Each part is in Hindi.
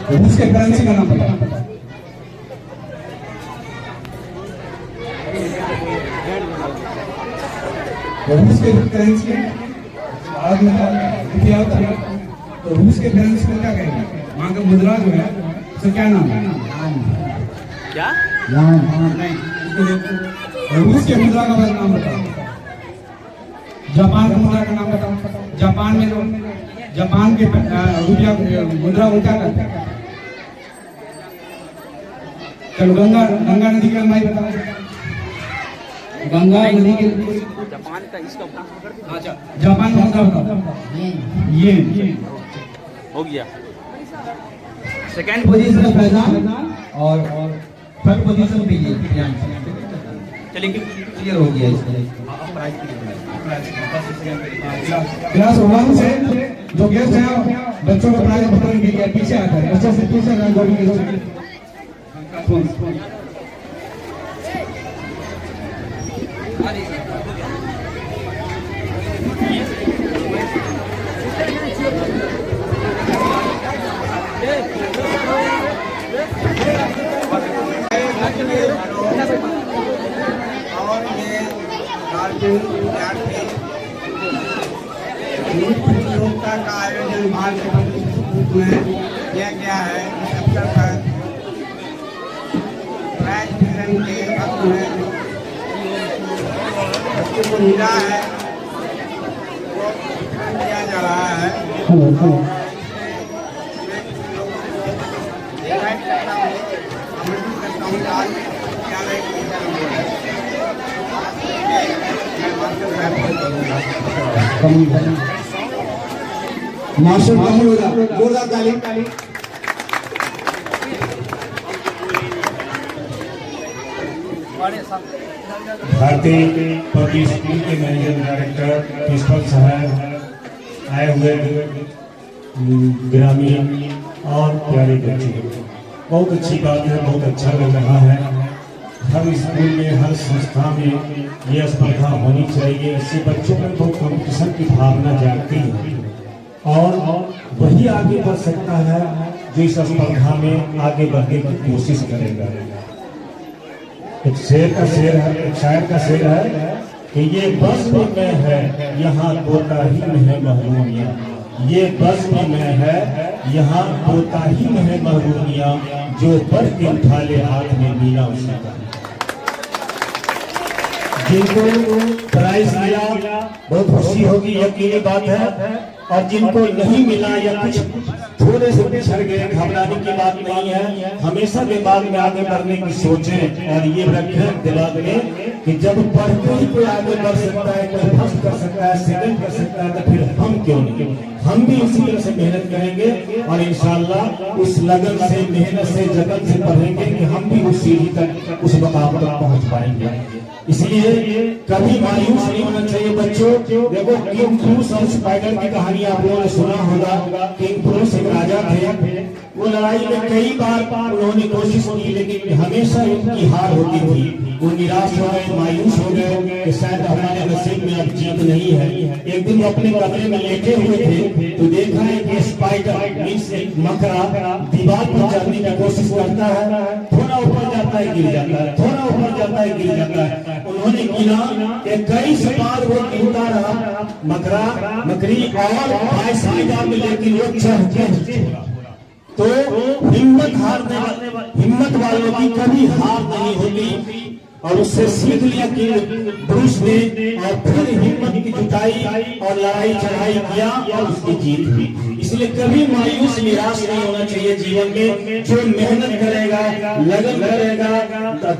तो उसके करेंसी का नाम बताओ। तो रूस के करेंसी भारत में रुपया होता है, तो रूस के करेंसी को क्या कहेंगे? वहाँ का मुद्रा जो है उसका क्या नाम है? क्या? नहीं, रूस के मुद्रा का नाम बताओ। जापान का मुद्रा का नाम बताओ। जापान में जो जापान के रुपया मुद्रा वो क्या करते हैं? चलो गंगा नदी का नाम बताओ। गंगा नदी के जापान का इसका अच्छा जापान का मुद्रा बताओ। ये हो गया। सेकंड पोजीशन फैजान और थर्ड पोजीशन पे ये चलेंगे। क्लियर हो गया इसका। क्लास 1 से जो गेस्ट हैं बच्चों को प्राइज बताने के लिए पीछे आ जाए। बच्चों से पीछे ना जोड़िए। और ये प्रतियोगिता का आयोजन भारत में किया गया है। इस अवसर पर प्राइज वितरण के वक्त में बच्चों को मिला है वो दिया जा रहा है। मास्टर जोरदार ताली। भारतीय पब्लिक स्कूल के मैनेजर डायरेक्टर प्रिंसिपल साहब, आए हुए ग्रामीण और प्यारे बच्चे, बहुत अच्छी बात है, बहुत अच्छा लग रहा है। हर स्कूल में हर संस्था में यह स्पर्धा होनी चाहिए। इससे बच्चों में बहुत कंपटीशन की भावना जागती है और वही आगे बढ़ सकता है जो इस स्पर्धा में आगे बढ़ने की कोशिश करेगा। एक शेर का शेर है, एक शायर का शेर है कि ये बज़्म में है यहाँ कोताही में है महरूमियाँ। ये बज़्म में है यहाँ कोताही में है महरूमियाँ, जो बढ़ के उठा ले हाथ में मीना उसी का। जिनको प्राइज मिला बहुत खुशी होगी, यकीनी बात है। और जिनको नहीं मिला या कुछ थोड़े से पिछड़ गए, घबराने की बात नहीं है। हमेशा दिमाग में आगे बढ़ने की सोचें और ये रखें दिमाग में कि जब पढ़ते ही कोई आगे बढ़ सकता है, कोई फर्स्ट कर सकता है, सेकंड कर सकता है, तो फिर हम क्यों नहीं? हम भी इसी तरह से मेहनत करेंगे और इंशाअल्लाह उस लगन से, मेहनत से, जगत से पढ़ेंगे कि हम भी उस सीढ़ी तक, उस मकाम तक पहुंच पाएंगे। इसलिए कभी मायूस नहीं होना चाहिए बच्चों। देखो किंग क्रूस और स्पाइडर की कहानी आप लोगों ने सुना होगा। किंग क्रूस एक राजा थे, वो लड़ाई में कई बार उन्होंने कोशिश की, लेकिन हमेशा उनकी हार होती थी। वो निराश हो गए, मायूस हो गए कि शायद हमारे नसीब में अब जीत नहीं है। एक दिन वो अपने कमरे में लेटे हुए थे तो देखा है कि स्पाइडर मींस एक मकड़ा दीवार पर चढ़ने की कोशिश करता है, थोड़ा ऊपर जाता है गिर जाता है, थोड़ा ऊपर जाता है गिर जाता है। उन्होंने गिना कि कई बार वो गिरता रहा मकड़ी और बाइसाइड में, लेकिन वो चढ़ तो हिम्मत वालों की कभी हार नहीं होती। और उससे सीख लिया कि ब्रूस ने और फिर हिम्मत की जुटाई और लड़ाई चढ़ाई किया और उसकी जीत हुई। इसलिए कभी मायूस निराश नहीं होना चाहिए जीवन में। जो मेहनत करेगा, लगन करेगा,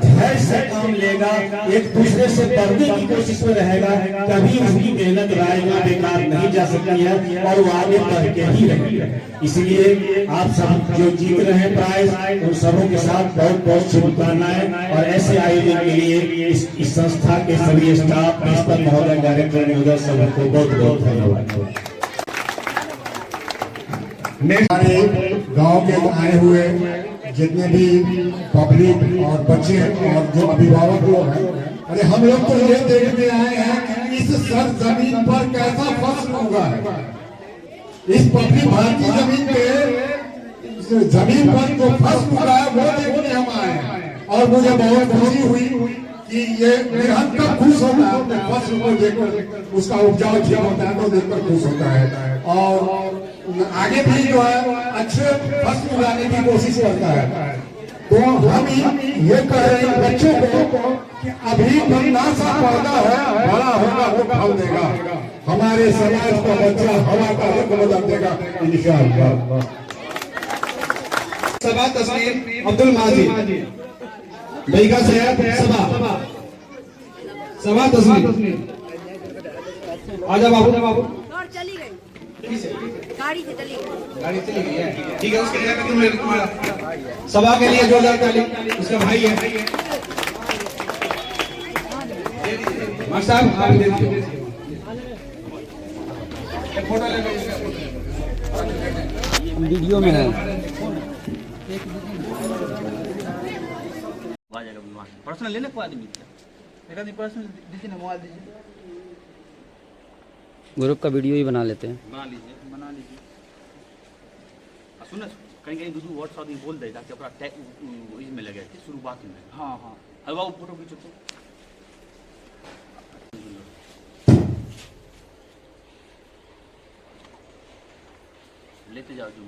धैर्य से काम लेगा, एक दूसरे से बढ़ने की कोशिश में रहेगा, कभी उसकी मेहनत रायगा बेकार नहीं जा सकती है और वो आगे बढ़ के ही रहेगा। इसलिए आप सब जो जीत रहे हैं प्राइज, उन सबों के साथ बहुत बहुत शुभकामनाएं और ऐसे आयोजन के लिए इस संस्था के सभी स्टाफ, प्रिंसिपल महोदय, डायरेक्टर महोदय सबको बहुत बहुत धन्यवाद। हमारे गांव के आए हुए जितने भी पब्लिक और बच्चे और जो अभिभावक लोग हैं, अरे हम लोग तो ये देखने आए हैं कि इस सरजमीन पर कैसा फसल होगा। इस पब्लिक भारतीय जमीन पे जमीन पर जो फर्स्ट उगा है वो देखने हम आए हैं और मुझे बहुत खुशी हुई कि ये निरंतर कब खुश होता है अपने फसल को देखकर, उसका उपजाऊ ठीक होता है तो देखकर खुश होता है और आगे भी जो है अच्छे फसल उगाने की कोशिश करता है। तो हम ये कह रहे हैं बच्चों को कि अभी नन्हा सा पौधा है, बड़ा होगा तो फल देगा। हमारे समाज का बच्चा हवा का रुख बदल देगा इंशाअल्लाह। सभा तस्वीर अब्दुल माजिद बेगा से सभा तस्वीर आजा बाबू। और चली गई गाड़ी से चली गई। गाड़ी चली गई है, ठीक है। उसके लिए तुम्हारा सभा के लिए जोरदार ताली। उसका भाई है मास्टर साहब, आप दे दीजिए फोटो ले लो। वीडियो में है, पर्सनल लेने को आदमी पर्सनल दीजिए ना, मोबाइल दीजिए, ग्रुप का वीडियो ही बना लेते हैं। बना लीजिए। सुनो कहीं कहीं दूसरी वर्ड आदमी बोल दे ताकि अपना टैग इसमें लगे थे शुरुआत में। हाँ अरे बाबू फोटो खींचो तो लेते जाओ जूम।